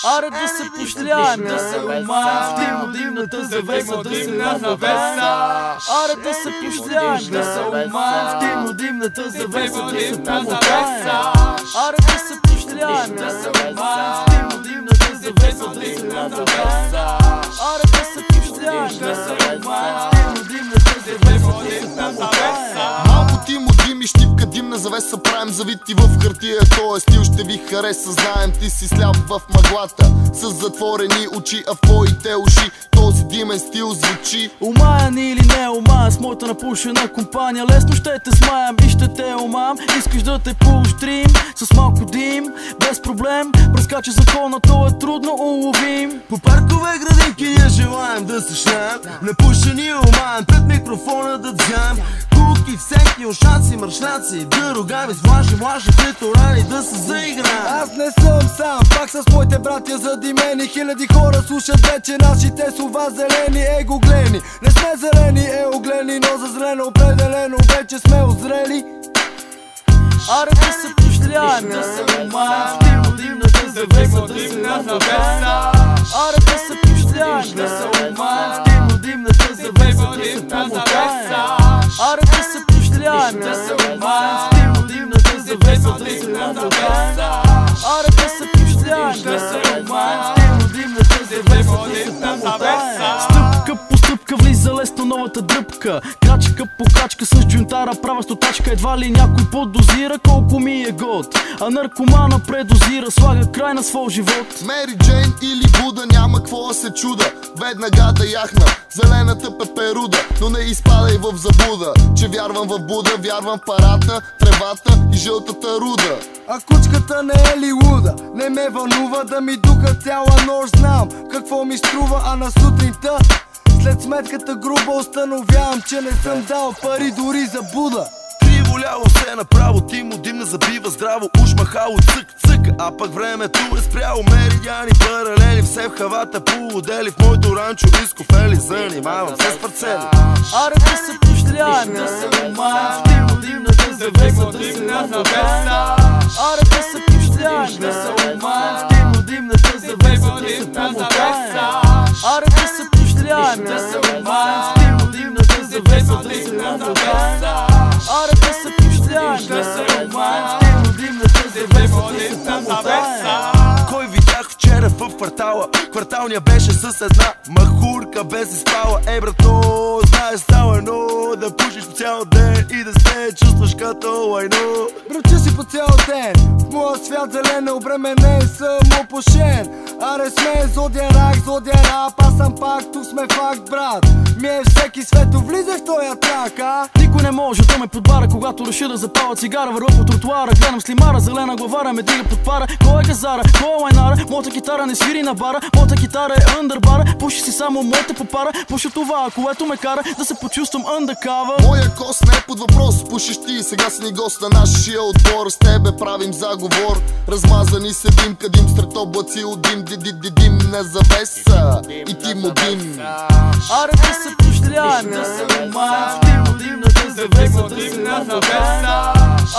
Аре да се пощряем, да се умаем в димно-димната завеса, да се навеса. Аре да се пощряем, да се умаем в димно-димната завеса, да се помогаем. Аре да се пощряем, да се умаем в димно-димната завеса, да се навеса. Аре да се пощряем, да се умаем в димно-димната завеса, да се помогаем. Малко Тимо Дим и щипка димна завеса правим, завити в хартия. Тоя стил ще ви хареса, знаем, ти си сляп в мъглата с затворени очи, а в твоите уши този димен стил звучи. Умаян или не умаян с моята напушена компания, лесно ще те смаям и ще те умам. Искаш да те поощрим с малко дим, без проблем, прескача закона, то е трудно уловим. По паркове градинки ние желаем да се шнаем, напушени умаем, пред микрофона да дзгаем. Куки, всеки, ушаци, мръшнаци, да ругаем с влажи, млажи, приторани, да се заиграем. Аз не съм сам, пак с моите братя задимени. Хиляди хора слушат вече нашите слова зелени, егоглени. Не сме зелени, оглени, но за зелено определено вече сме озрели. Аре да се пощряем, да се умаем в димно-димната завеса, да се навеса. Аре да се пощряем, да се умаем в димно-димната завеса, да се помогаем. Аре да се пощряем, да се умаем в димно-димната завеса, да се навеса. Аре да се пощряем, да се умаем в димно-димната завеса, да се помогаем. Стъпка по стъпка влиза лесно новата дръпка, крачка по крачка с джунтара, права стотачка. Едва ли някой подозира колко ми е год, а наркомана предозира, слага край на своя живот. Мери Джейн или Буда, няма какво да се чуда, веднага да яхна зелената пеперуда. Но не изпадай в заблуда, че вярвам в Буда, вярвам в парата, тревата и жълтата руда. А кучката не е ли луда? Не ме вълнува да ми духа цяла нощ. Знам какво ми струва, а на сутринта след сметката грубо установявам, че не съм дал пари дори за Буда. Криво ляво все направо, Тимо Димна забива здраво, уж махало цък-цък, а пък времето е спряло. Меридиани паралели, все в хавата полудели, в моето ранчо изкофели, занимавам се с парцели. Аре да се пощряем, да се умаем в димно-димната завеса, да се навеса. Аре да се пощряем, да се умаем в димно-димната завеса, да се помогаем. Аре да се пощряем, да се умаем в димно-димната завеса, да се навеса. Аре да се пощряем, да се умаем в димно-димната завеса, да се помогаем. Кой видях вчера в квартала? Кварталния беше с една махурка без изпала. Брато, знаеш става едно, да пушиш по цял ден и да се чувстваш като лайно. Бръча си по цял ден, в моя свят зелен, обременен съм опушен. Аре сме зодия рап, аз съм пак, тук сме факт, брат. Ми е всеки свето, влизай в тоя трак, а? Никой не може да ме подбара, когато реши да запава цигара. Върва по тротуара, гледам слимара, зелена главара ме дига под пара. Кой е газара, кой е лайнара? Моята китара не свири на бара, моята китара е андърбара. Пуши си само моята попара, пуша това, което ме кара да се почувствам undercover. Моя кост не е под въпрос, пушиш ти, сега си ни гост на нашия отбор. С тебе правим заговор, размазани седим, кадим сред облаци от дим, дим на завеса и Тимо Дим. Аре да се пощряем, да се умаем в димно-димната завеса, да се навеса.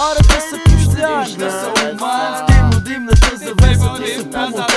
Аре да се пощряем, да се умаем в димно-димната завеса, да се помогаем.